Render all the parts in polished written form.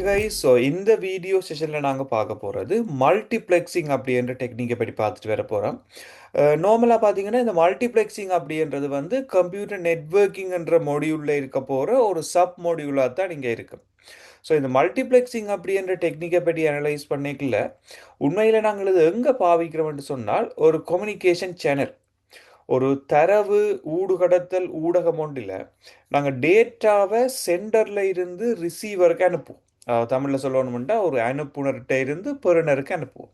Guys, so இந்த video செஷனில் நாங்கள் பார்க்க போகிறது மல்டிப்ளெக்சிங் அப்படின்ற டெக்னிக்கை பற்றி பார்த்துட்டு வர போகிறோம். நார்மலாக பார்த்தீங்கன்னா இந்த மல்டிப்ளெக்சிங் அப்படின்றது வந்து கம்ப்யூட்டர் நெட்வொர்க்கிங்ன்ற மொடியூலில் இருக்க போகிற ஒரு சப் மொடியூலாக தான் இங்கே இருக்குது. ஸோ இந்த மல்டிப்ளெக்சிங் அப்படின்ற டெக்னிக்கை பற்றி அனலைஸ் பண்ணிக்கல உண்மையில் நாங்கள் இது எங்கே பாவிக்கிறோம்னு சொன்னால் ஒரு கம்யூனிகேஷன் சேனல், ஒரு தரவு ஊடுகடத்தல் ஊடகம் ஒன்றில் நாங்கள் டேட்டாவை சென்டரில் இருந்து ரிசீவருக்கு அனுப்புவோம். தமிழில் சொல்லணும்னா ஒரு அனுப்புனர்கிட்ட இருந்து பெறுநருக்கு அனுப்புவோம்.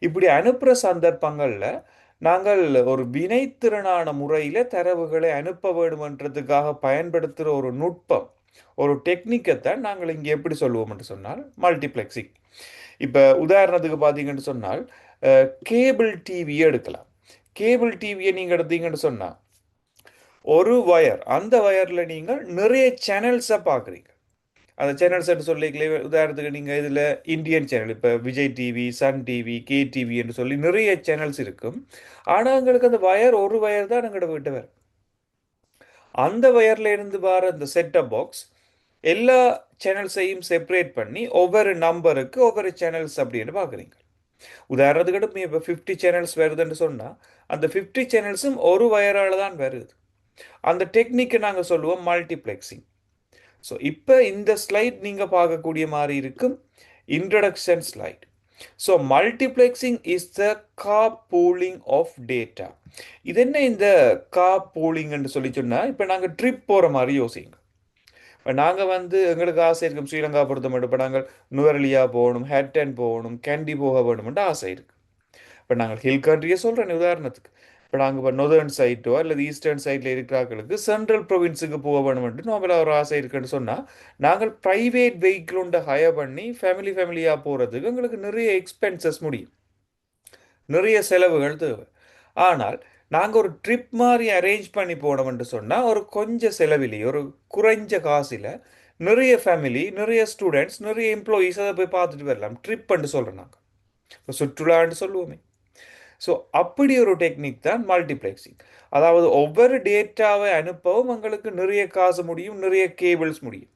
இப்படி அனுப்புகிற சந்தர்ப்பங்களில் நாங்கள் ஒரு வினைத்திறனான முறையில் தரவுகளை அனுப்ப வேண்டுமன்றதுக்காக பயன்படுத்துகிற ஒரு நுட்பம், ஒரு டெக்னிக்கைத்தான் நாங்கள் இங்கே எப்படி சொல்லுவோம்னு சொன்னால் மல்டிப்ளெக்சிங். இப்போ உதாரணத்துக்கு பார்த்தீங்கன்னு சொன்னால் கேபிள் டிவியை எடுக்கலாம். கேபிள் டிவியை நீங்கள் எடுத்தீங்கன்னு சொன்னால் ஒரு வயர், அந்த வயரில் நீங்கள் நிறைய சேனல்ஸை பார்க்குறீங்க. அந்த சேனல்ஸ் சொல்லிக்கலே உதாரணத்துக்கு நீங்கள் இதில் இந்தியன் சேனல், இப்போ Vijay TV, Sun TV, K TV என்று சொல்லி நிறைய சேனல்ஸ் இருக்கும். ஆனால் எங்களுக்கு அந்த வயர், ஒரு வயர் தான் எங்களோட வீட்டு வரும். அந்த வயரில் இருந்து வர அந்த செட்டப் பாக்ஸ் எல்லா சேனல்ஸையும் செப்பரேட் பண்ணி ஒவ்வொரு நம்பருக்கு ஒவ்வொரு சேனல்ஸ் அப்படின்னு பார்க்குறீங்க. உதாரணத்துக்கு இப்போ 50 சேனல்ஸ் வருதுன்னு சொன்னால் அந்த 50 சேனல்ஸும் ஒரு வயரால் தான் வருது. அந்த டெக்னிக்கை நாங்கள் சொல்லுவோம் மல்டிப்ளெக்சிங். ஸோ இப்போ இந்த ஸ்லைட் நீங்கள் பார்க்கக்கூடிய மாதிரி இருக்கும் introduction slide. So multiplexing is the carpooling of data. இது என்ன இந்த கார்பூலிங்னு சொல்லி சொன்னால், இப்போ நாங்கள் ட்ரிப் போகிற மாதிரி யோசிங்க. இப்போ நாங்கள் வந்து எங்களுக்கு ஆசை இருக்கும் ஸ்ரீலங்கா பொறுத்த மட்டும், இப்போ நாங்கள் நுவரெலியா போகணும், ஹேட்டன் போகணும், கேண்டி போக வேணும்னு ஆசை இருக்குது. இப்போ நாங்கள் ஹில் கண்ட்ரியை சொல்கிறேன் உதாரணத்துக்கு. இப்போ நாங்கள் இப்போ நொதர்ன் சைட்டோ அல்லது ஈஸ்டர்ன் சைட்டில் இருக்கிறார்களுக்கு சென்ட்ரல் ப்ரொவின்ஸுக்கு போக வேணும்ட்டு நார்மலாக ஒரு ஆசை இருக்குன்னு சொன்னால் நாங்கள் ப்ரைவேட் வெஹிக்கிளோண்ட ஹயர் பண்ணி ஃபேமிலியாக போகிறதுக்கு எங்களுக்கு நிறைய எக்ஸ்பென்சஸ் முடியும், நிறைய செலவுகள் தேவை. ஆனால் நாங்கள் ஒரு ட்ரிப் மாதிரி அரேஞ்ச் பண்ணி போனோம்னு சொன்னால் ஒரு கொஞ்சம் செலவிலேயே, ஒரு குறைஞ்ச காசில் நிறைய ஃபேமிலி, நிறைய ஸ்டூடெண்ட்ஸ், நிறைய எம்ப்ளாயீஸ் அதை போய் பார்த்துட்டு வரலாம். ட்ரிப்னு சொல்கிறோம் நாங்கள், இப்போ சுற்றுலான்னு சொல்லுவோமே. ஸோ அப்படி ஒரு டெக்னிக் தான் மல்டிப்ளெக்சிங். அதாவது ஒவ்வொரு டேட்டாவை அனுப்பவும் எங்களுக்கு நிறைய காசு முடியும், நிறைய கேபிள்ஸ் முடியும்.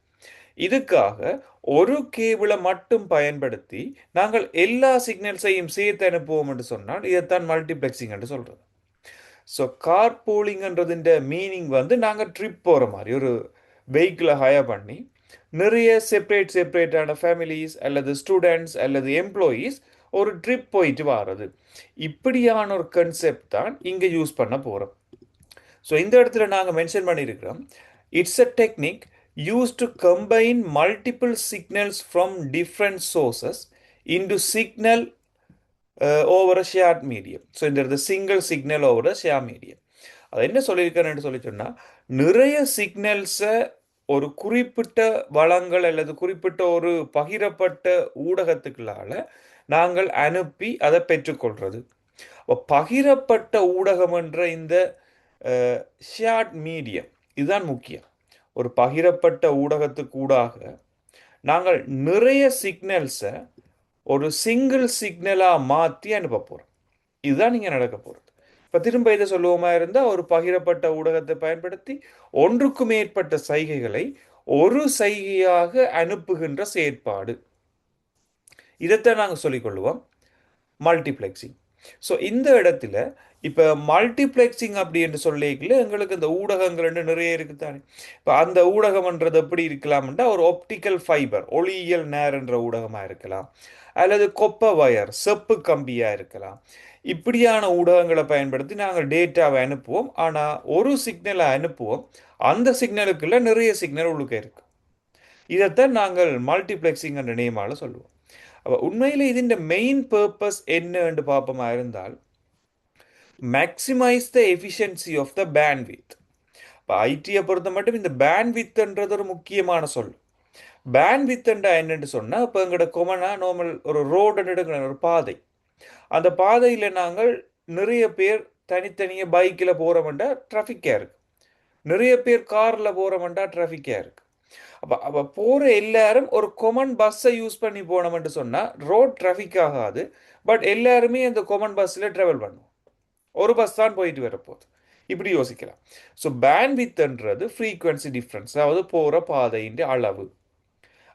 இதுக்காக ஒரு கேபிளை மட்டும் பயன்படுத்தி நாங்கள் எல்லா சிக்னல்ஸையும் சேர்த்து அனுப்புவோம் என்று சொன்னால் இதைத்தான் மல்டிப்ளெக்சிங் என்று சொல்கிறது. ஸோ கார் பூலிங்ன்றதுன்ற மீனிங் வந்து நாங்கள் ட்ரிப் போகிற மாதிரி ஒரு வெஹிக்கிளை ஹயர் பண்ணி நிறைய செப்பரேட்டான ஃபேமிலிஸ் அல்லது ஸ்டூடெண்ட்ஸ் அல்லது எம்ப்ளாயீஸ் ஒரு ட்ரிப் போயிட்டு வர்றது. இப்படியான ஒரு கன்செப்ட் தான் இங்கே யூஸ் பண்ண போகிறோம். ஸோ இந்த இடத்துல நாங்கள் மென்ஷன் பண்ணியிருக்கிறோம், it's a technique used to combine multiple signals from different sources into signal over a shared medium. So இந்த single signal over a share medium. அது என்ன சொல்லியிருக்கிறேன்னு சொல்லி சொன்னால், நிறைய சிக்னல்ஸை ஒரு குறிப்பிட்ட வளங்கள் அல்லது குறிப்பிட்ட ஒரு பகிரப்பட்ட ஊடகத்துக்களால் நாங்கள் அனுப்பி அதை பெற்றுக்கொள்வது. பகிரப்பட்ட ஊடகம் என்ற இந்த ஷேர்ட் மீடியம் இதுதான் முக்கியம். ஒரு பகிரப்பட்ட ஊடகத்துக்கூடாக நாங்கள் நிறைய சிக்னல்ஸை ஒரு சிங்கிள் சிக்னலாக மாற்றி அனுப்ப போகிறோம். இதுதான் இங்கே நடக்க போகிறது. இப்போ திரும்ப இதை சொல்லுவோமா இருந்தால், ஒரு பகிரப்பட்ட ஊடகத்தை பயன்படுத்தி ஒன்றுக்கு மேற்பட்ட சைகைகளை ஒரு சைகையாக அனுப்புகின்ற செயற்பாடு, இதைத்தான் நாங்கள் சொல்லிக்கொள்வோம் மல்டிப்ளெக்சிங். ஸோ இந்த இடத்துல இப்போ மல்டிப்ளெக்சிங் அப்படி என்று சொல்லிக்கல எங்களுக்கு இந்த ஊடகங்கள் நிறைய இருக்குதானே. இப்போ அந்த ஊடகம்ன்றது எப்படி இருக்கலாம்ன்றா, ஒரு ஆப்டிக்கல் ஃபைபர், ஒளியியல் நேர் என்ற ஊடகமாக இருக்கலாம், அல்லது கொப்ப வயர், செப்பு கம்பியாக இருக்கலாம். இப்படியான ஊடகங்களை பயன்படுத்தி நாங்கள் டேட்டாவை அனுப்புவோம். ஆனால் ஒரு சிக்னலை அனுப்புவோம், அந்த சிக்னலுக்குள்ள நிறைய சிக்னல் உள்ளுக்க இருக்கு. இதைத்தான் நாங்கள் மல்டிப்ளெக்சிங் என்ற நேமால சொல்லுவோம். அப்போ உண்மையில் இதன் மெயின் பர்பஸ் என்னன்னு பார்ப்போமா இருந்தால், maximise the efficiency of the bandwidth. இப்போ ஐடியை பொறுத்த மட்டும் இந்த பேண்ட்வித்ன்றது ஒரு முக்கியமான சொல். பேண்ட்வித்ன்றா என்னன்னு சொன்னால், இப்போ எங்களோட கொமனாக நார்மல் ஒரு ரோடுன்னு எடுக்கிற ஒரு பாதை, அந்த பாதையில் நாங்கள் நிறைய பேர் தனித்தனியாக பைக்கில் போகிறோம்டா டிராஃபிக்காக இருக்குது, நிறைய பேர் காரில் போகிறோம்டா டிராஃபிக்காக இருக்குது. அப்போ போகிற எல்லாரும் ஒரு கொமன் பஸ்ஸை யூஸ் பண்ணி போனோம்னு சொன்னால் ரோட் டிராஃபிக் ஆகாது. பட் எல்லாருமே அந்த கொமன் பஸ்ஸில் ட்ராவல் பண்ணுவோம், ஒரு பஸ் தான் போயிட்டு வரப்போகுது. இப்படி யோசிக்கலாம். ஸோ பேண்ட்வித்ன்றது ஃப்ரீக்வன்சி டிஃப்ரென்ஸ், அதாவது போகிற பாதையின் அளவு.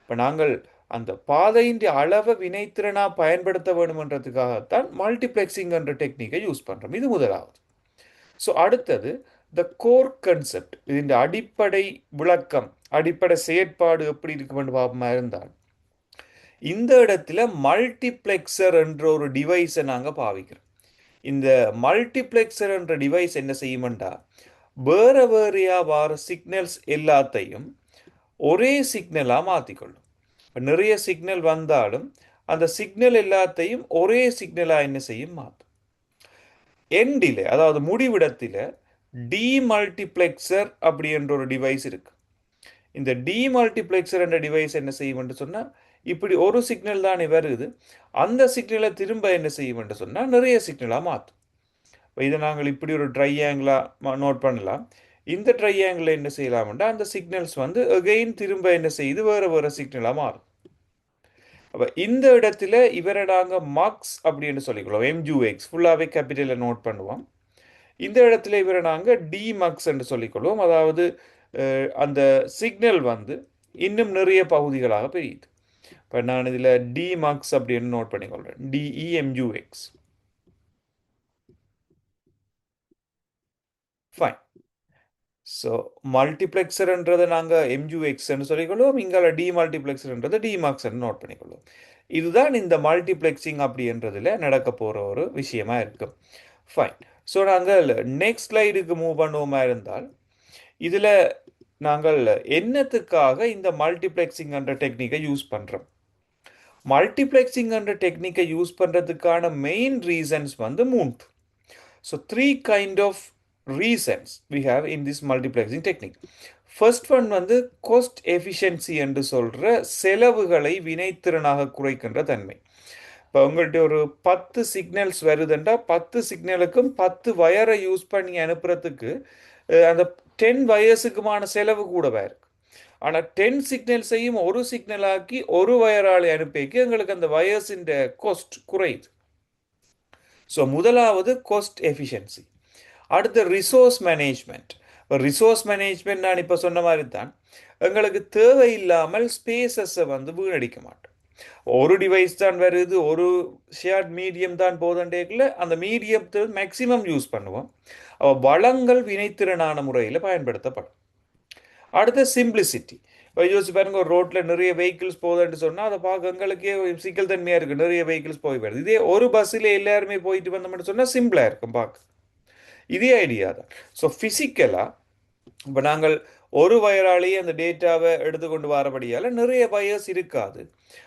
இப்போ நாங்கள் அந்த பாதையின் அளவை வினைத்திறனாக பயன்படுத்த வேணுமன்றதுக்காகத்தான் மல்டிப்ளெக்சிங் என்ற டெக்னிக்கை யூஸ் பண்ணுறோம். இது முதலாவது. ஸோ அடுத்தது த கோர் கன்செப்ட், இதன் அடிப்படை விளக்கம், அடிப்படை செயற்பாடு எப்படி இருக்க வேண்டும் இருந்தால் இந்த இடத்துல மல்டிப்ளெக்சர் என்ற ஒரு டிவைஸை நாங்கள் பாவிக்கிறோம். இந்த மல்டிப்ளெக்சர் என்ற டிவைஸ் என்ன செய்யுமெண்டா வேற வேறையா வர சிக்னல்ஸ் எல்லாத்தையும் ஒரே சிக்னலாக மாற்றிக்கொள்ளும். நிறைய சிக்னல் வந்தாலும் அந்த சிக்னல் எல்லாத்தையும் ஒரே சிக்னலாக என்ன செய்யும் மாற்றும். எண்டில், அதாவது முடிவிடத்தில் டிமல்டிப்ளெக்சர் அப்படி என்ற ஒரு டிவைஸ் இருக்கு. இந்த டிமல்டிப்ளெக்சர் என்ற டிவைஸ் என்ன செய்யும் என்று சொன்னால் இப்படி ஒரு சிக்னல் தானே வருது, அந்த சிக்னலை திரும்ப என்ன செய்யும் என்று சொன்னால் நிறைய சிக்னலாக மாற்றும். இப்போ இதை நாங்கள் இப்படி ஒரு ட்ரையாங்கிளாக நோட் பண்ணலாம். இந்த ட்ரையாங்கிள் என்ன செய்யலாம்னா அந்த சிக்னல்ஸ் வந்து அகெயின் திரும்ப என்ன செய்யுது வேறு வேறு சிக்னலாக மாறும். அப்போ இந்த இடத்துல இவரை நாங்கள் மார்க்ஸ் அப்படின்னு சொல்லிக்கலாம். எம்ஜூஎக்ஸ் ஃபுல்லாகவே கேபிட்டலில் நோட் பண்ணுவோம். இந்த இடத்துல இவரை நாங்கள் டிமக்ஸ் என்று சொல்லிக்கொள்வோம். அதாவது அந்த சிக்னல் வந்து இன்னும் நிறைய பகுதிகளாக பிரியுது. இப்போ நான் இதில் டிமக்ஸ் அப்படின்னு நோட் பண்ணிக்கொள்கிறேன். டிஇஎம்யூஎக்ஸ். ஃபைன். ஸோ மல்டிப்ளெக்சர்ன்றதை நாங்கள் எம்யூஎக்ஸ்ன்னு சொல்லிக்கொள்வோம். இங்கே டிமல்டிப்ளெக்சர்ன்றதை டிமாக்ஸ்ன்னு நோட் பண்ணிக்கொள்வோம். இதுதான் இந்த மல்டிப்ளெக்சிங் அப்படின்றதுல நடக்க போகிற ஒரு விஷயமா இருக்கும். ஃபைன். ஸோ நாங்கள் நெக்ஸ்ட் ஸ்லைடுக்கு மூவ் பண்ணுவோமா இருந்தால் இதில் நாங்கள் என்னத்துக்காக இந்த மல்டிப்ளெக்சிங் என்ற டெக்னிக்கை யூஸ் பண்ணுறோம். மல்டிப்ளெக்சிங் என்ற டெக்னிக்கை யூஸ் பண்ணுறதுக்கான மெயின் ரீசன்ஸ் வந்து 3. So 3 kind of reasons we have in this multiplexing technique. First one வந்து காஸ்ட் எஃபிஷியன்சி என்று சொல்கிற செலவுகளை வினைத்திறனாக குறைக்கின்ற தன்மை. இப்போ உங்கள்கிட்ட ஒரு 10 சிக்னல்ஸ் வருதுண்டா 10 சிக்னலுக்கும் 10 வயரை யூஸ் பண்ணி அனுப்புறதுக்கு அந்த 10 வயர்ஸுக்குமான செலவு கூடவா இருக்கு. ஆனால் 10 சிக்னல்ஸையும் ஒரு சிக்னலாக்கி ஒரு வயரால் அனுப்பிக்கு எங்களுக்கு அந்த வயர்ஸின் காஸ்ட் குறையுது. ஸோ முதலாவது காஸ்ட் எஃபிஷியன்சி. அடுத்து ரிசோர்ஸ் மேனேஜ்மெண்ட். இப்போ ரிசோர்ஸ் மேனேஜ்மெண்ட் நான் இப்போ சொன்ன மாதிரி தான் எங்களுக்கு தேவையில்லாமல் ஸ்பேசஸை வந்து வீணடிக்க மாட்டோம். ஒரு டிவைஸ் தான் வருது, ஒரு ஷேர்ட் மீடியம் தான் போதண்டேக்கில் அந்த மீடியத்தை மேக்சிமம் யூஸ் பண்ணுவோம். வளங்கள் வினைத்திறனான முறையில் பயன்படுத்தப்படும். அடுத்த சிம்பிளிசிட்டி. இப்போ யோசிச்சு பாருங்க, ஒரு ரோட்டில் நிறைய வெஹிக்கிள்ஸ் போகுதுன்னு சொன்னால் அதை பார்க்க எங்களுக்கே சிக்கல் தன்மையாக இருக்குது. நிறைய வெஹிக்கிள்ஸ் போய் வருது. இதே ஒரு பஸ்ஸில் எல்லாருமே போயிட்டு வந்தோம்னு சொன்னால் சிம்பிளாக இருக்கும் பார்க்க. இதே ஐடியா தான். ஸோ ஃபிசிக்கலாக இப்போ நாங்கள் ஒரு வயராலேயே அந்த டேட்டாவை எடுத்துக்கொண்டு வரபடியால் நிறைய வயர்ஸ் இருக்காது.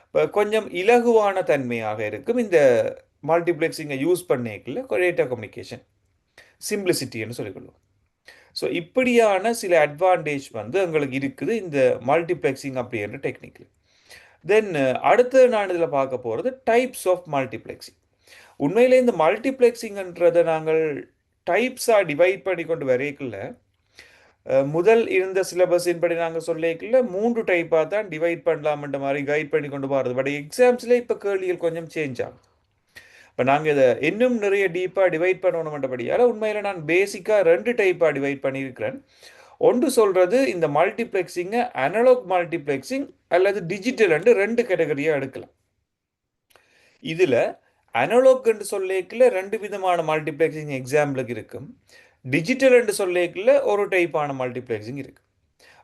இப்போ கொஞ்சம் இலகுவான தன்மையாக இருக்கும் இந்த மல்டிப்ளெக்சிங்கை யூஸ் பண்ணிக்கல டேட்டா கம்யூனிகேஷன் சிம்பிளிசிட்டின்னு சொல்லிக்கொள்வோம். ஸோ இப்படியான சில அட்வான்டேஜ் வந்து எங்களுக்கு இருக்குது இந்த மல்டிப்ளெக்சிங் அப்படின்ற டெக்னிக்கில். தென் அடுத்து நான் இதில் பார்க்க போகிறது டைப்ஸ் ஆஃப் மல்டிப்ளெக்சிங். உண்மையிலே இந்த மல்டிப்ளெக்சிங்ன்றதை நாங்கள் டைப்ஸாக டிவைட் பண்ணி கொண்டு வரைக்குள்ள முதல் இருந்த சிலபஸின் படி நாங்கள் சொல்லிக்கல 3 டைப்பாக தான் டிவைட் பண்ணலாம்ன்ற மாதிரி கைட் பண்ணி கொண்டு போகிறது. பட் எக்ஸாம்ஸில் இப்போ கேள்விகள் கொஞ்சம் சேஞ்ச் ஆகும். இப்போ நாங்கள் இதை இன்னும் நிறைய டீப்பாக டிவைட் பண்ணணுமென்றபடியால் உண்மையில் நான் பேசிக்காக 2 டைப்பாக டிவைட் பண்ணியிருக்கிறேன். ஒன்று சொல்கிறது இந்த மல்டிப்ளெக்சிங்கை அனலாக் மல்டிப்ளெக்சிங் அல்லது டிஜிட்டல் என்று 2 கேட்டகரியாக எடுக்கலாம். இதில் அனலாக் என்று சொல்லிக்கல 2 விதமான மல்டிப்ளெக்சிங் எக்ஸாம்பிளுக்கு இருக்கும். டிஜிட்டல் என்று சொல்லிக்கல ஒரு டைப்பான மல்டிப்ளெக்சிங் இருக்குது.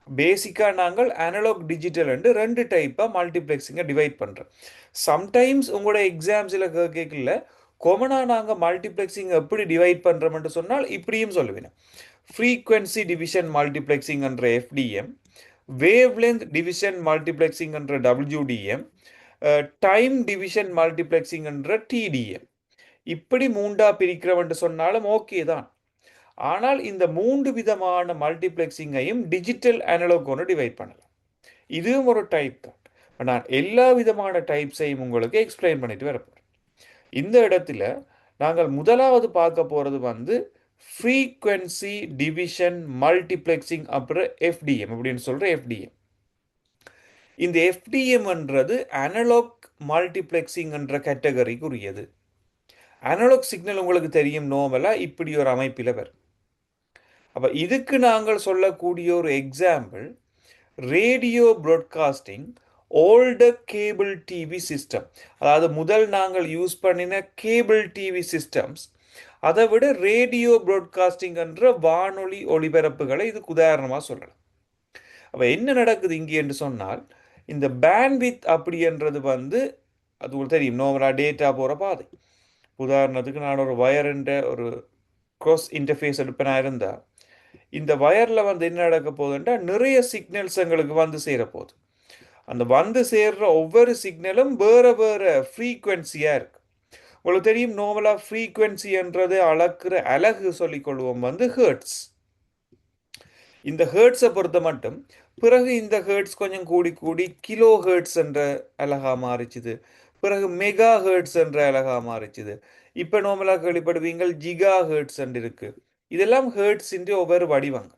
பேசிக்காக நாங்கள் அனலாக் டிஜிட்டல் என்று 2 டைப்பாக மல்டிப்ளெக்சிங்கை டிவைட் பண்ணுறோம். சம்டைம்ஸ் உங்களோட எக்ஸாம்ஸில் கேட்கல கொமனாக நாங்கள் மல்டிப்ளெக்சிங் எப்படி டிவைட் பண்ணுறோம்னு சொன்னால் இப்படியும் சொல்லுவேன். ஃப்ரீக்வன்சி டிவிஷன் மல்டிப்ளெக்சிங் என்ற FTM, wave length division multiplexing என்ற டபிள்யூடிஎம், டைம் டிவிஷன் மல்டிப்ளெக்சிங் என்ற டிடிஎம். இப்படி 3ஆக பிரிக்கிறவன்ட்டு சொன்னாலும் ஓகே தான். ஆனால் இந்த 3 விதமான மல்டிப்ளெக்சிங்கையும் டிஜிட்டல் அனலாக் ஒன்று டிவைட் பண்ணலாம். இதுவும் ஒரு டைப் தான். நான் எல்லா விதமான டைப்ஸையும் உங்களுக்கு எக்ஸ்பிளைன் பண்ணிட்டு வரப்போகிறேன். இந்த இடத்துல நாங்கள் முதலாவது பார்க்க போகிறது வந்து ஃப்ரீக்வன்சி டிவிஷன் மல்டிப்ளெக்சிங் அப்புறம் எஃப்டிஎம் அப்படின்னு சொல்கிற எஃப்டிஎம். இந்த எஃப்டிஎம்ன்றது அனலாக் மல்டிப்ளெக்சிங் என்ற கேட்டகரிக்குரியது. அனலாக் சிக்னல் உங்களுக்கு தெரியும், நார்மலாக இப்படி ஒரு அமைப்பில் வரும். அப்போ இதுக்கு நாங்கள் சொல்லக்கூடிய ஒரு example radio broadcasting older cable TV system, அதாவது முதல் நாங்கள் யூஸ் பண்ணின கேபிள் டிவி சிஸ்டம்ஸ், அதை விட ரேடியோ ப்ராட்காஸ்டிங் என்ற வானொலி ஒளிபரப்புகளை இதுக்கு உதாரணமாக சொல்லலாம். அப்போ என்ன நடக்குது இங்கே என்று சொன்னால், இந்த பேண்ட்வித் அப்படின்றது வந்து அது உங்களுக்கு தெரியும், நோமலாக டேட்டா போகிற பாதை. உதாரணத்துக்கு நான் ஒரு வயர்ன்ற ஒரு க்ராஸ் இன்டர்ஃபேஸ் எடுப்பேனாக இருந்தால், இந்த வயரில் வந்து என்ன நடக்க போகுதுன்றா நிறைய சிக்னல்ஸ் எங்களுக்கு வந்து சேரப்போகுது. அந்த வந்து சேர்ற ஒவ்வொரு சிக்னலும் வேறு வேறு ஃப்ரீக்குவென்சியாக இருக்குது. உங்களுக்கு தெரியும், நோமலாக ஃப்ரீக்குவென்சி என்றது அளக்குற அலகு சொல்லிக்கொள்வோம் வந்து ஹேர்ட்ஸ். இந்த ஹேர்ட்ஸை பொறுத்த மட்டும் பிறகு இந்த ஹேர்ட்ஸ் கொஞ்சம் கூடி கூடி கிலோ ஹேர்ட்ஸ் என்ற அலகாக மாறிச்சுது. பிறகு மெகா ஹேர்ட்ஸ் என்ற அலகாக மாறிச்சுது. இப்போ நோமலாக கேள்விப்படுவீங்கள் ஜிகா ஹேர்ட்ஸ் என்று இருக்குது. இதெல்லாம் ஹேர்ட்ஸின் ஒவ்வொரு வடிவங்கள்.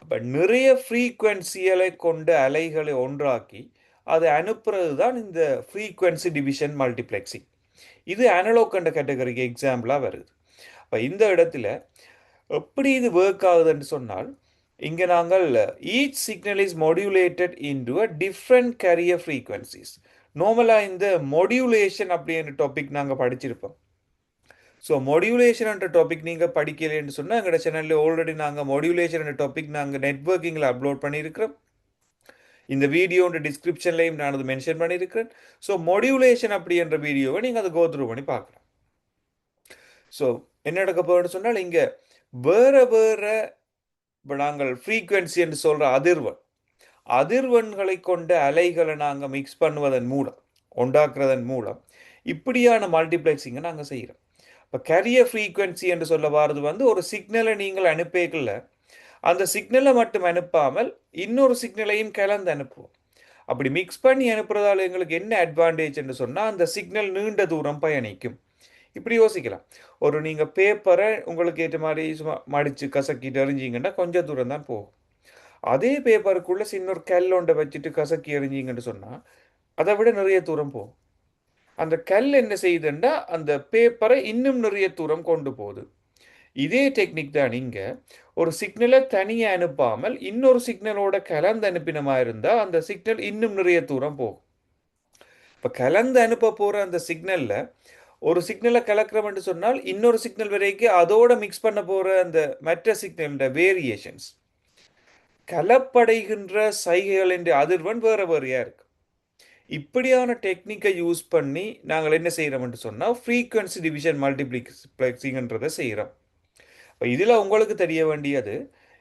அப்போ நிறைய ஃப்ரீக்குவென்சிகளை கொண்ட அலைகளை ஒன்றாக்கி அதை அனுப்புறது தான் இந்த ஃப்ரீக்குவென்சி டிவிஷன் மல்டிப்ளெக்சிங். இது அனலாக் என்ற கேட்டகரிக்கு எக்ஸாம்பிளாக வருது. அப்போ இந்த இடத்துல எப்படி இது ஒர்க் ஆகுதுன்னு சொன்னால், இங்கே நாங்கள் each signal is modulated into a different carrier frequencies. நார்மலாக இந்த மாடுலேஷன் அப்படின்ற டாபிக் நாங்கள் படிச்சிருப்போம். ஸோ மாடுலேஷன் என்ற டாபிக் நீங்கள் படிக்கலைன்னு சொன்னால் எங்களோட சேனலில் ஆல்ரெடி நாங்கள் மாடுலேஷன் என்ற டாபிக் நாங்கள் நெட்வொர்க்கிங்கில் அப்லோட் பண்ணியிருக்கிறோம். இந்த வீடியோன்ற டிஸ்கிரிப்ஷன்லையும் நான் அதை மென்ஷன் பண்ணியிருக்கிறேன். ஸோ மாடுலேஷன் அப்படின்ற வீடியோவை நீங்கள் அதை கோத்ரூ பண்ணி பார்க்கலாம். ஸோ என்ன நடக்க போகுதுன்னு சொன்னால், இங்கே வேறு வேறு நாங்கள் ஃப்ரீக்குவென்சி என்று சொல்கிற அதிர்வெண்களை கொண்ட அலைகளை நாங்கள் மிக்ஸ் பண்ணுவதன் மூலம், உண்டாக்குறதன் மூலம் இப்படியான மல்டிப்ளெக்ஸிங்கை நாங்கள் செய்கிறோம். இப்போ கேரியர் ஃப்ரீக்குவென்சி என்று சொல்ல வாரது வந்து ஒரு சிக்னலை நீங்கள் அனுப்பிக்கல, அந்த சிக்னலை மட்டும் அனுப்பாமல் இன்னொரு சிக்னலையும் கலந்து அனுப்புவோம். அப்படி மிக்ஸ் பண்ணி அனுப்புறதால எங்களுக்கு என்ன அட்வான்டேஜ் என்று சொன்னால், அந்த சிக்னல் நீண்ட தூரம் பயணிக்கும். இப்படி யோசிக்கலாம். ஒரு நீங்கள் பேப்பரை உங்களுக்கு ஏற்ற மாதிரி சும்மா மடித்து கசக்கிட்டு எறிஞ்சிங்கன்னா கொஞ்சம் தூரம் தான் போகும். அதே பேப்பருக்குள்ளே சின்ன ஒரு கல் ஒன்றை வச்சுட்டு கசக்கி எறிஞ்சிங்கன்னு சொன்னால் அதை விட நிறைய தூரம் போகும். அந்த கல் என்ன செய்யுதுன்னா அந்த பேப்பரை இன்னும் நிறைய தூரம் கொண்டு போகுது. இதே டெக்னிக் தான் இங்கே. ஒரு சிக்னலை தனியாக அனுப்பாமல் இன்னொரு சிக்னலோட கலந்து அனுப்பினமா இருந்தால் அந்த சிக்னல் இன்னும் நிறைய தூரம் போகும். இப்போ கலந்து அனுப்ப போகிற அந்த சிக்னலில் ஒரு சிக்னலை கலக்கிறோம்னு சொன்னால் இன்னொரு சிக்னல் வரைக்கும் அதோட மிக்ஸ் பண்ண போகிற அந்த மற்ற சிக்னல் வேரியேஷன்ஸ், கலப்படைகின்ற சைகைகளின் அதிர்வெண் வேறு வேறையாக இருக்கு. இப்படியான டெக்னிக்கை யூஸ் பண்ணி நாங்கள் என்ன செய்கிறோம்னு சொன்னால் ஃப்ரீக்குவென்சி டிவிஷன் மல்டிப்ளெக்ஸிங்ன்றதை செய்கிறோம். இப்போ இதில் உங்களுக்கு தெரிய வேண்டியது,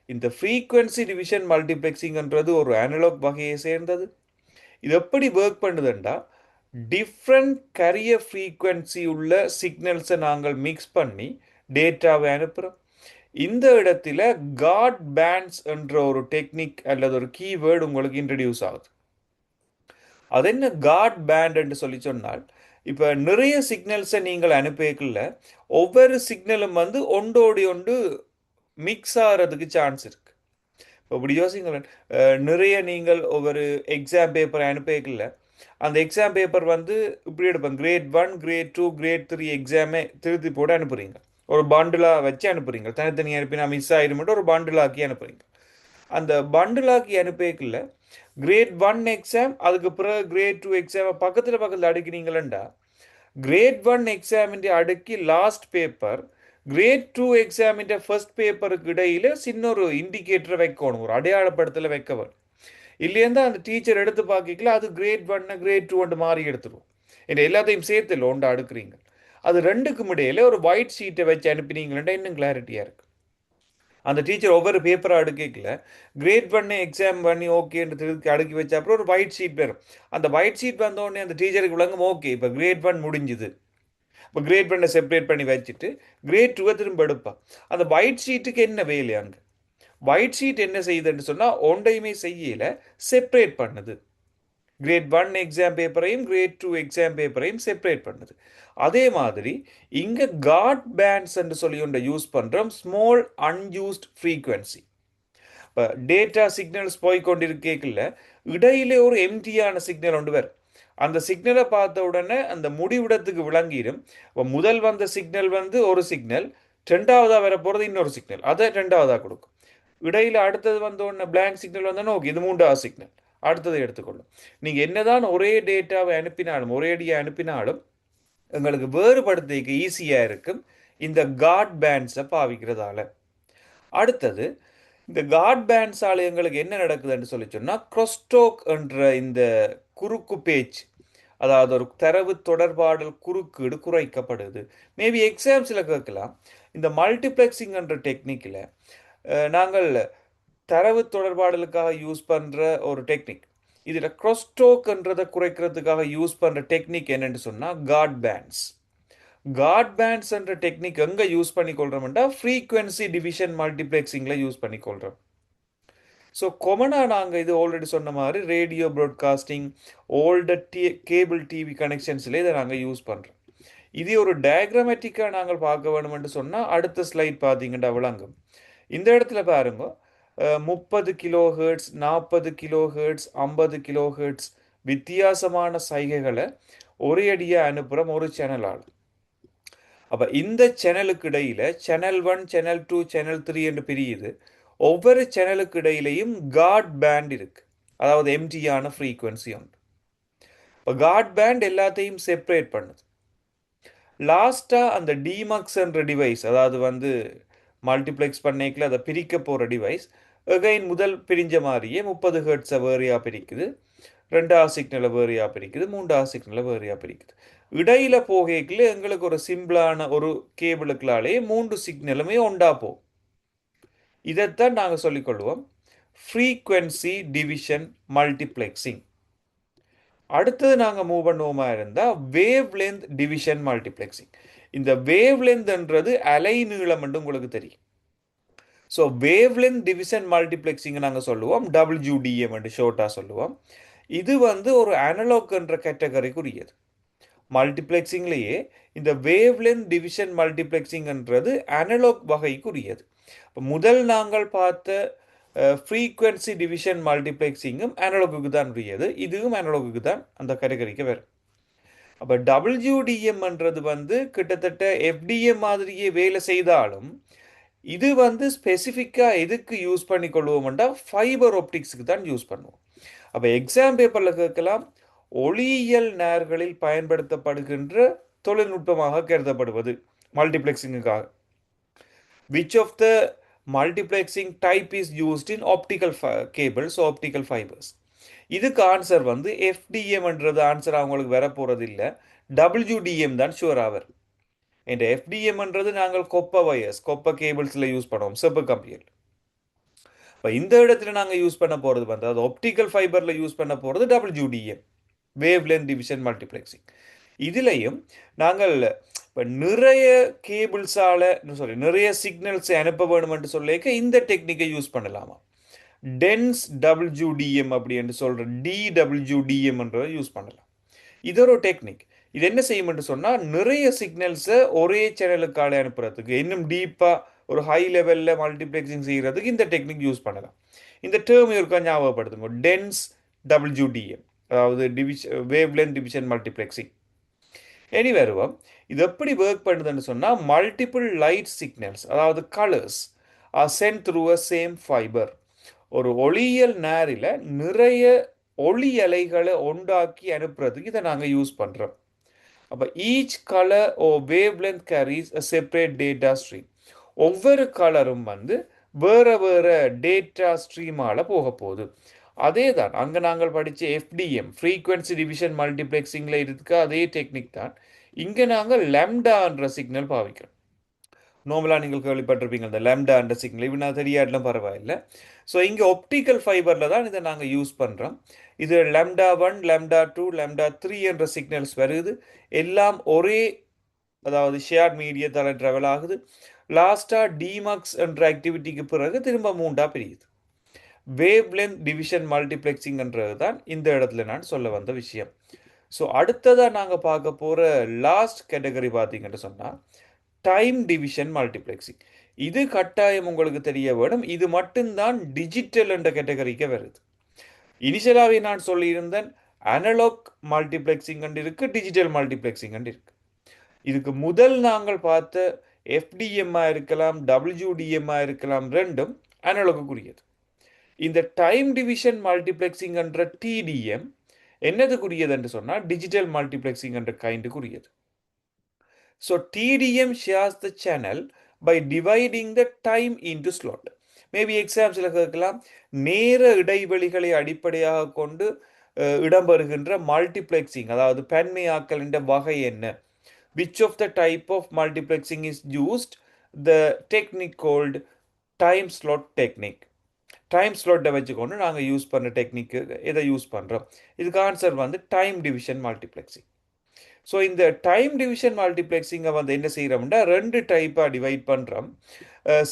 இந்த ஃப்ரீக்குவென்சி டிவிஷன் மல்டிப்ளெக்ஸிங்ன்றது ஒரு அனலாக் வகையை சேர்ந்தது. இது எப்படி ஒர்க் பண்ணுதுண்டா, டிஃப்ரெண்ட் கேரியர் ஃப்ரீக்குவென்சி உள்ள சிக்னல்ஸை நாங்கள் மிக்ஸ் பண்ணி டேட்டாவை அனுப்புகிறோம். இந்த இடத்துல காட் பேண்ட்ஸ் என்ற ஒரு டெக்னிக் அல்லது ஒரு கீவேர்டு உங்களுக்கு இன்ட்ரடியூஸ் ஆகுது. அது என்ன காட் பேண்ட் என்று சொல்லி சொன்னால், இப்போ நிறைய சிக்னல்ஸை நீங்கள் அனுப்பிக்கல, ஒவ்வொரு சிக்னலும் வந்து ஒன்றோடி ஒன்று மிக்ஸ் ஆகிறதுக்கு சான்ஸ் இருக்கு. இப்போ இப்படி யோசிங்களேன், நிறைய நீங்கள் ஒவ்வொரு எக்ஸாம் பேப்பரை அனுப்பிக்கல, அந்த எக்ஸாம் பேப்பர் வந்து இப்படி எடுப்பேன், கிரேட் 1, கிரேட் 2, கிரேட் 3 எக்ஸாமே திருத்தி போட்டு அனுப்புறீங்க. ஒரு பண்டிலாக வச்சு அனுப்புறீங்க. தனித்தனியாக அனுப்பினா மிஸ் ஆகிடும், ஒரு பண்டிலாக்கி அனுப்புறீங்க. அந்த பண்டிலாக்கி அனுப்பிக்கல கிரேட் 1 எக்ஸாம், அதுக்கு பிறகு கிரேட் 2 எக்ஸாம் பக்கத்தில் அடுக்கினீங்களா, கிரேட் 1 எக்ஸாமின் அடுக்கி லாஸ்ட் பேப்பர் கிரேட் 2 எக்ஸாமின் ஃபர்ஸ்ட் பேப்பருக்கு இடையில சின்ன ஒரு இண்டிகேட்டரை வைக்கணும், ஒரு அடையாளப்படுத்தல வைக்கவர். இல்லையா அந்த டீச்சர் எடுத்து பார்க்கல அது கிரேட் 1 கிரேட் 2 மாறி எடுத்துருவோம். என்ன எல்லாத்தையும் சேர்த்து இல்லை ஒன்று அடுக்குறீங்க. அது ரெண்டுக்கும் இடையில ஒரு ஒயிட் ஷீட்டை வச்சு அனுப்பினீங்களா இன்னும் கிளாரிட்டியாக இருக்கு. அந்த டீச்சர் ஒவ்வொரு பேப்பராக அடுக்கல, கிரேட் 1 எக்ஸாம் பண்ணி ஓகேன்றது அடுக்கி வச்ச அப்புறம் ஒரு ஒயிட் ஷீட் வரும். அந்த ஒயிட் ஷீட் வந்தோடனே அந்த டீச்சருக்கு விளங்கும், ஓகே இப்போ கிரேட் 1 முடிஞ்சுது. இப்போ கிரேட் 1 செப்பரேட் பண்ணி வச்சுட்டு கிரேட் 2 திரும்ப எடுப்பான். அந்த ஒயிட் ஷீட்டுக்கு என்ன வேலை அங்கே? ஒயிட் ஷீட் என்ன செய்யுதுன்னு சொன்னால் ஒன்றையுமே செய்யல, செப்பரேட் பண்ணுது. கிரேட் 1 எக்ஸாம் பேப்பரையும் கிரேட் 2 எக்ஸாம் பேப்பரையும் செப்பரேட் பண்ணுது. அதே மாதிரி இங்கே காட் பேண்ட்ஸ் என்று சொல்லி ஒன்றை யூஸ் பண்ணுறோம், ஸ்மால் அன்யூஸ்ட் ஃப்ரீக்குவென்சி. இப்போ டேட்டா சிக்னல்ஸ் போய்கொண்டிருக்கல இடையிலே ஒரு எம்டியான சிக்னல் ஒன்று வரும். அந்த சிக்னலை பார்த்த உடனே அந்த முடிவிடத்துக்கு விளங்கிடும். இப்போ முதல் வந்த சிக்னல் வந்து ஒரு சிக்னல், ரெண்டாவதாக வர போகிறது இன்னொரு சிக்னல், அதை ரெண்டாவதாக கொடுக்கும். இடையில அடுத்தது வந்த உடனே பிளாங்க் சிக்னல் வந்தோன்னா ஓகே இது மூன்றாவது சிக்னல், அடுத்ததை எடுத்துக்கொள்ளும். நீங்கள் என்னதான் ஒரே டேட்டாவை அனுப்பினாலும் ஒரே அடியாக அனுப்பினாலும் எங்களுக்கு வேறுபடுத்திக்க ஈஸியாக இருக்கும் இந்த காட் பேண்ட்ஸை பாவிக்கிறதால. அடுத்தது இந்த காட் பேண்ட்ஸால் எங்களுக்கு என்ன நடக்குதுன்னு சொல்லி சொன்னால் க்ரோஸ்டோக் என்ற இந்த குறுக்கு பேச்சு, அதாவது ஒரு தரவு தொடர்பாடல் குறுக்கீடு குறைக்கப்படுது. மேபி எக்ஸாம்ஸில் கேட்கலாம். இந்த மல்டிப்ளெக்சிங் என்ற டெக்னிக்கில் நாங்கள் தரவு தொடர்பாடலுக்காக யூஸ் பண்ணுற ஒரு டெக்னிக், இதில் க்ரோஸ்டோக்ன்றதை குறைக்கிறதுக்காக யூஸ் பண்ணுற டெக்னிக் என்னென்னு சொன்னால் காட் பேண்ட்ஸ். காட் பேண்ட்ஸ் என்ற டெக்னிக் எங்கே யூஸ் பண்ணிக்கொள்கிறோம்னா ஃப்ரீக்வன்சி டிவிஷன் மல்டிப்ளெக்சிங்கில் யூஸ் பண்ணிக்கொள்கிறோம். ஸோ கொமனாக நாங்கள் இது ஆல்ரெடி சொன்ன மாதிரி radio broadcasting, old cable TV கனெக்ஷன்ஸில் இதை நாங்கள் யூஸ் பண்ணுறோம். இது ஒரு டயக்ராமேட்டிக்காக நாங்கள் பார்க்க வேணும்னு சொன்னால் அடுத்த ஸ்லைட் பார்த்தீங்கன்னா விளங்கும். இந்த இடத்துல பாருங்க, 30 kilo hertz, 40 kilo hertz, 50 kilo hertz வித்தியாசமான சைகைகளை ஒரே அடியாக அனுப்புகிறோம் ஒரு சேனலால். அப்போ இந்த சேனலுக்கு இடையில் சேனல் 1, சேனல் 2, சேனல் 3 என்று பிரியுது. ஒவ்வொரு சேனலுக்கு இடையிலையும் காட் பேண்ட் இருக்கு, அதாவது எம்டியான ஃப்ரீக்குவன்சி உண்டு. இப்போ காட் பேண்ட் எல்லாத்தையும் செப்பரேட் பண்ணுது. லாஸ்ட்டாக அந்த டிமக்ஸ் என்ற டிவைஸ், அதாவது மல்டிப்ளெக்ஸ் பண்ணிக்கல அதை பிரிக்க போகிற டிவைஸ் அகைன் முதல் பிரிஞ்ச மாதிரியே 30 ஹெர்ட்ஸை வேறையாக பிரிக்குது, 2வது சிக்னலை வேறையாக பிரிக்குது, 3வது சிக்னலை வேறையாக பிரிக்குது. இடையில போகைக்குள்ள எங்களுக்கு ஒரு சிம்பிளான ஒரு கேபிளுக்களாலே 3 சிக்னலுமே ஒண்டா போகும். இதைத்தான் நாங்கள் சொல்லிக்கொள்வோம் ஃப்ரீக்வன்சி டிவிஷன் மல்டிப்ளெக்சிங். அடுத்தது நாங்கள் மூவ் பண்ணுவோமா இருந்தால் வேவ் லென்த் டிவிஷன் மல்டிப்ளெக்சிங். இந்த வேவ் லென்த்ன்றது அலை நீளம் என்று உங்களுக்கு தெரியும். So wave length division multiplexing நாங்கள் சொல்லுவோம் WDM என்று ஷோர்ட்டாக சொல்லுவோம். இது ஒரு அனலாக் என்ற கேட்டகரிக்குரியது. மல்டிப்ளெக்சிங்லேயே இந்த வேவ் லென்த் டிவிஷன் மல்டிப்ளெக்சிங்ன்றது அனலாக் வகைக்குரியது. இப்போ முதல் நாங்கள் பார்த்த ஃப்ரீக்வன்சி டிவிஷன் மல்டிப்ளெக்சிங்கும் அனலாகுக்கு தான் உரியது, இதுவும் அனலாகுக்கு தான் அந்த கேட்டகரிக்கு வரும். அப்போ WDMன்றது கிட்டத்தட்ட FDM மாதிரியே வேலை செய்தாலும் இது ஸ்பெசிஃபிக்காக எதுக்கு யூஸ் பண்ணிக்கொள்வோம்னா ஃபைபர் ஆப்டிக்ஸுக்கு தான் யூஸ் பண்ணுவோம். அப்போ எக்ஸாம் பேப்பரில் கேட்கலாம், ஒளியியல் நேர்களில் பயன்படுத்தப்படுகின்ற தொழில்நுட்பமாக கருதப்படுவது மல்டிப்ளெக்சிங்குக்காக. Which of the multiplexing type is used in optical cables, optical fibres? இதுக்கு ஆன்சர் FDMன்றது ஆன்சர் அவங்களுக்கு வர போகிறது இல்லை, WDM தான் ஷுவர் ஆவர். இந்த FDMன்றது நாங்கள் கொப்ப வயர்ஸ், கொப்ப கேபிள்ஸில் யூஸ் பண்ணுவோம் செப்பு கம்பியில். இப்போ இந்த இடத்துல நாங்கள் யூஸ் பண்ண போகிறது அது ஆப்டிக்கல் ஃபைபரில் யூஸ் பண்ண போகிறது WDM, wave length division multiplexing. இதுலேயும் நாங்கள் இப்போ நிறைய கேபிள்ஸால் நிறைய சிக்னல்ஸை அனுப்ப வேணுமென்று சொல்லிக்க இந்த டெக்னிக்கை யூஸ் பண்ணலாமா? டென்ஸ் WDM அப்படி என்று சொல்கிற DWDMன்றதை யூஸ் பண்ணலாம். இது ஒரு டெக்னிக். இது என்ன செய்யும் என்று சொன்னால் நிறைய சிக்னல்ஸை ஒரே சேனலுக்கால அனுப்புறதுக்கு, இன்னும் டீப்பாக ஒரு ஹை லெவலில் மல்டிப்ளெக்சிங் செய்கிறதுக்கு இந்த டெக்னிக் யூஸ் பண்ணலாம். இந்த டேர்ம் இருக்கா ஞாபகப்படுத்துங்க, டென்ஸ் WDM, அதாவது வேவ் லென்த் டிவிஷன் மல்டிப்ளெக்சிங். இனி வருவோம், இது எப்படி ஒர்க் பண்ணுதுன்னு சொன்னால் மல்டிபிள் லைட் சிக்னல்ஸ், அதாவது colours are sent through a same fibre. ஒரு ஒளியியல் நேரில் நிறைய ஒளி அலைகளை உண்டாக்கி அனுப்புறதுக்கு இதை நாங்கள் யூஸ் பண்ணுறோம். அப்போ each colour or wavelength carries a separate data stream. ஒவ்வொரு கலரும் வேறு வேறு டேட்டா ஸ்ட்ரீமால் போக போகுது. அதே தான் அங்கே நாங்கள் படித்த FDM, ஃப்ரீக்வன்சி டிவிஷன் மல்டிப்ளெக்சிங்கில் இருக்க அதே டெக்னிக் தான் இங்கே நாங்கள் லேம்டான்ற சிக்னல் பாவிக்கிறோம். நார்மலாக நீங்கள் கேள்விப்பட்டிருப்பீங்க இந்த லேம்டான்ற சிக்னல், இப்போ நான் தெரியாட்டிலும் பரவாயில்லை. ஸோ இங்கே ஆப்டிக்கல் ஃபைபரில் தான் இதை நாங்கள் யூஸ் பண்ணுறோம். இது லேம்டா 1, லேம்டா 2, லேம்டா 3 என்ற சிக்னல்ஸ் வருது. எல்லாம் ஒரே, அதாவது ஷேர்ட் மீடியத்தால் ட்ராவல் ஆகுது. லாஸ்ட்டாக டிமக்ஸ் என்ற ஆக்டிவிட்டிக்கு பிறகு திரும்ப 3ஆக பிரியுது. வேவ் லென்த் டிவிஷன் மல்டிப்ளெக்சிங்ன்றது தான் இந்த இடத்துல நான் சொல்ல வந்த விஷயம். ஸோ அடுத்ததாக நாங்கள் பார்க்க போகிற லாஸ்ட் கேட்டகரி பார்த்தீங்கன்னு சொன்னால் டைம் டிவிஷன் மல்டிப்ளெக்சிங். இது கட்டாயம் உங்களுக்கு தெரிய வேணும், இது மட்டும்தான் டிஜிட்டல் என்ற கேட்டகரிக்கு வருது. இனிஷியலாகவே நான் சொல்லியிருந்தேன் அனலாக் மல்டிப்ளெக்சிங் இருக்கு, டிஜிட்டல் மல்டிப்ளெக்சிங் இருக்கு. இதுக்கு முதல் நாங்கள் பார்த்த FDM இருக்கலாம், WDM இருக்கலாம், ரெண்டும் அனலாக்குரியது. இந்த டைம் டிவிஷன் மல்டிப்ளெக்சிங் என்ற டிடிஎம் என்னதுக்குரியது என்று சொன்னால் டிஜிட்டல் மல்டிப்ளெக்சிங் என்ற கைண்டுக்குரியது. So TDM shares the channel by dividing the time into slot. Maybe எக்ஸாம்ஸில் கேட்கலாம், நேர இடைவெளிகளை அடிப்படையாக கொண்டு இடம்பெறுகின்ற மல்டிப்ளெக்சிங், அதாவது பன்மையாக்கலின் வகை என்ன, which of the type of multiplexing is used, the technique called time slot technique. Time ஸ்லாட்டை வச்சுக்கொண்டு நாங்கள் யூஸ் பண்ணுற டெக்னிக்கு எதை யூஸ் பண்ணுறோம். இதுக்கு ஆன்சர் வந்து டைம் டிவிஷன் மல்டிப்ளெக்சிங். ஸோ இந்த டைம் டிவிஷன் மல்டிப்ளெக்சிங்கை வந்து என்ன செய்கிறோம்னா 2 டைப்பாக டிவைட் பண்ணுறோம்.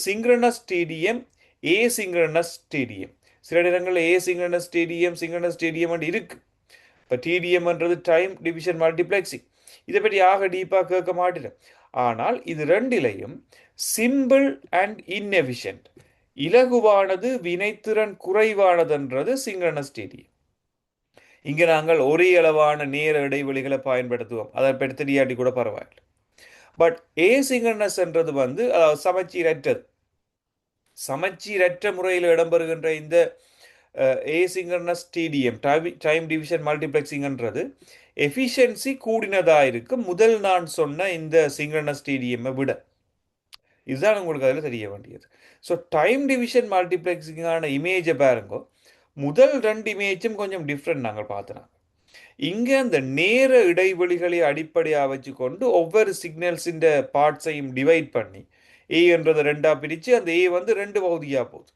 Synchronous TDM, asynchronous TDM. சில இடங்களில் ஏசிங்க்ரனஸ் டிடிஎம், சிங்க்ரனஸ் டிடிஎம் இருக்குது. இப்போ டிடிஎம்ன்றது டைம் டிவிஷன் மல்டிப்ளெக்சிங். இதை பற்றி ஆக டீப்பாக கேட்க மாட்டேன். ஆனால் இது ரெண்டிலையும் சிம்பிள் அண்ட் இன்எஃபிஷியன்ட், இலகுவானது வினைத்திறன் குறைவானதுன்றது சிங்க்ரனஸ் டிடிஎம். இங்கே நாங்கள் ஒரே அளவான நேர இடைவெளிகளை பயன்படுத்துவோம், அதை பற்றி தெரியாட்டி கூட பரவாயில்லை. பட் ஏசிங்க்ரனஸ் என்றது வந்து சமச்சீரற்றது. சமச்சீரற்ற முறையில் இடம்பெறுகின்ற இந்த ஏசிங்க்ரனஸ் டிடிஎம் டைம் டிவிஷன் மல்டிப்ளெக்சிங்ன்றது எஃபிஷியன்சி கூடினதாக இருக்கும் முதல் நான் சொன்ன இந்த சிங்க்ரனஸ் டிடிஎம்மை விட. இதுதான் உங்களுக்கு அதில் தெரிய வேண்டியது. ஸோ டைம் டிவிஷன் மல்டிப்ளெக்சிங்கான இமேஜை பாருங்க, முதல் 2 இமேஜும் கொஞ்சம் டிஃப்ரெண்ட் நாங்கள் பார்த்தோம். இங்கே அந்த நேர இடைவெளிகளை அடிப்படையாக வச்சு கொண்டு ஒவ்வொரு சிக்னல்ஸின் பார்ட்ஸையும் டிவைட் பண்ணி ஏ என்றதை 2ஆக பிரித்து அந்த ஏ வந்து 2 பகுதியாக போகுது,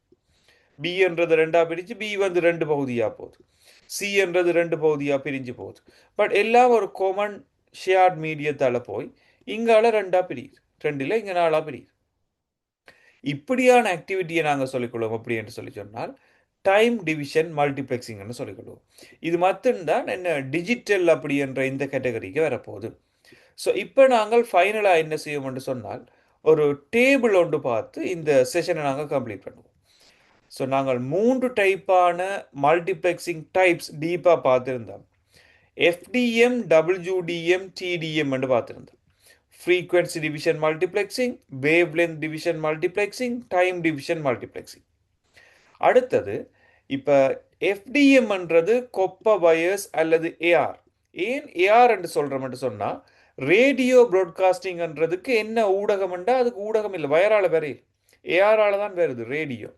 பி என்றது 2ஆக பிரித்து பி வந்து 2 பகுதியாக போகுது, சி என்றது 2 பகுதியாக பிரிஞ்சு போகுது. பட் எல்லாம் ஒரு காமன் ஷேர்ட் மீடியத்தால் போய் இங்கால 2ஆக பிரியுது, 2 இங்கே 4ஆக பிரியுது. இப்படியான ஆக்டிவிட்டியை நாங்கள் சொல்லிக்கொள்வோம் அப்படி என்று சொல்லி சொன்னால் டைம் டிவிஷன் மல்டிப்ளெக்சிங்னு சொல்லிக்கொள்வோம். இது மட்டும்தான் என்ன டிஜிட்டல் அப்படி என்ற இந்த கேட்டகரிக்கு வரப்போகுது. ஸோ இப்போ நாங்கள் ஃபைனலாக என்ன செய்வோம் என்று சொன்னால் ஒரு டேபிள் ஒன்று பார்த்து இந்த செஷனை நாங்கள் கம்ப்ளீட் பண்ணுவோம். ஸோ நாங்கள் 3 டைப்பான மல்டிப்ளெக்சிங் டைப்ஸ் டீப்பாக பார்த்துருந்தோம். எஃப்டிஎம், டபிள்யூடிஎம், டிடிஎம் என்று பார்த்துருந்தோம். Frequency division multiplexing, wave length division multiplexing, time division multiplexing. அடுத்தது இப்போ எஃப்டிஎம்ன்றது கொப்ப வயர்ஸ் அல்லது ஏஆர். ஏன் ஏஆர் என்று சொல்கிறோம்னு சொன்னால் ரேடியோ ப்ராட்காஸ்டிங்ன்றதுக்கு என்ன ஊடகம்ன்றா அதுக்கு ஊடகம் இல்லை, வயரால் வரையில் ஏஆரால் தான் வருது ரேடியோ.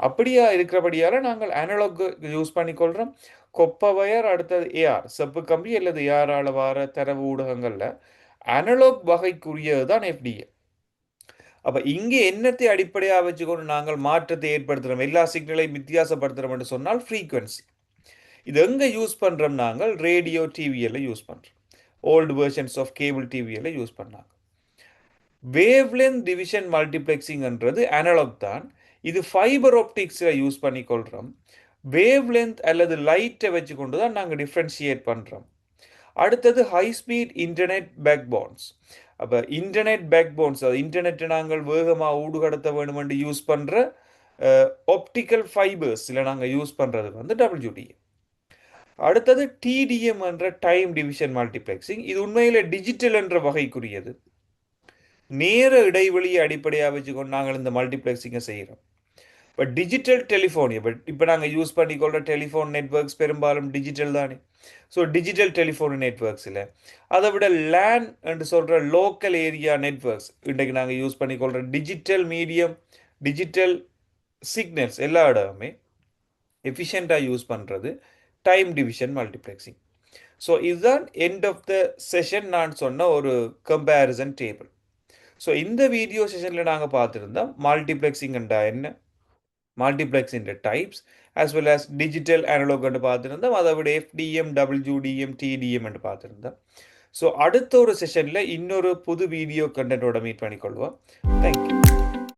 அப்படியா இருக்கிறபடியால் நாங்கள் அனலாக் யூஸ் பண்ணிக்கொள்கிறோம். கொப்ப வயர், அடுத்தது ஏஆர் செப்பு கம்பி அல்லது ஏஆரால் வர தரவு ஊடகங்களில் அனலாக் வகைக்குரியது தான் எஃப்டிஎம். அப்போ இங்கே என்னத்தை அடிப்படையாக வச்சுக்கொண்டு நாங்கள் மாற்றத்தை ஏற்படுத்துகிறோம், எல்லா சிக்னலையும் வித்தியாசப்படுத்துகிறோம்னு சொன்னால் ஃப்ரீக்வன்சி. இது எங்கே யூஸ் பண்ணுறோம், நாங்கள் ரேடியோ டிவியில் யூஸ் பண்ணுறோம், ஓல்டு வெர்ஷன்ஸ் ஆஃப் கேபிள் டிவியில் யூஸ் பண்ணாங்க. வேவ் லென்த் டிவிஷன் மல்டிப்ளெக்சிங்ன்றது அனலாக் தான், இது ஃபைபர் ஆப்டிக்ஸில் யூஸ் பண்ணிக்கொள்கிறோம். வேவ் லென்த் அல்லது லைட்டை வச்சு கொண்டு தான் நாங்கள் டிஃப்ரென்ஷியேட் பண்ணுறோம். அடுத்தது high speed internet backbones. அப்போ இன்டர்நெட் பேக் போன்ஸ், அது இன்டர்நெட்டை நாங்கள் வேகமாக ஊடுகடத்த வேணுமென்று யூஸ் பண்ணுற ஆப்டிக்கல் ஃபைபர்ஸில் நாங்கள் யூஸ் பண்ணுறது வந்து டபிள்யூடிஎம். அடுத்தது டிடிஎம் என்ற டைம் டிவிஷன் மல்டிப்ளெக்சிங். இது உண்மையில் டிஜிட்டல் என்ற வகைக்குரியது. நேர இடைவெளியை அடிப்படையாக வச்சுக்கொண்டு நாங்கள் இந்த மல்டிப்ளெக்சிங்கை செய்கிறோம். இப்போ டிஜிட்டல் டெலிஃபோன், இப்போ நாங்கள் யூஸ் பண்ணிக்கொள்கிற டெலிஃபோன் நெட்ஒர்க்ஸ் பெரும்பாலும் டிஜிட்டல் தானே. ஸோ டிஜிட்டல் டெலிஃபோன் நெட்ஒர்க்ஸில் அதை விட லேன் என்று சொல்கிற லோக்கல் ஏரியா நெட்ஒர்க்ஸ் இன்றைக்கு நாங்கள் யூஸ் பண்ணிக்கொள்கிற டிஜிட்டல் மீடியம், டிஜிட்டல் சிக்னல்ஸ் எல்லா இடமுமே எஃபிஷியண்ட்டாக யூஸ் பண்ணுறது டைம் டிவிஷன் மல்டிப்ளெக்சிங். ஸோ இதுதான் எண்ட் ஆஃப் த செஷன் நான் சொன்ன ஒரு கம்பேரிசன் டேபிள். ஸோ இந்த வீடியோ செஷனில் நாங்கள் பார்த்துருந்தோம் மல்டிப்ளெக்சிங்ன்றா என்ன, multiplexing types as well as digital analogue என்று பார்த்துருந்தோம். அதை விட எஃப்டிஎம், டபிள்யூடிஎம், டிடிஎம் என்று பார்த்துருந்தோம். ஸோ அடுத்த ஒரு செஷனில் இன்னொரு புது வீடியோ கண்டென்ட்டோட மீட் பண்ணிக்கொள்வோம். தேங்க்யூ.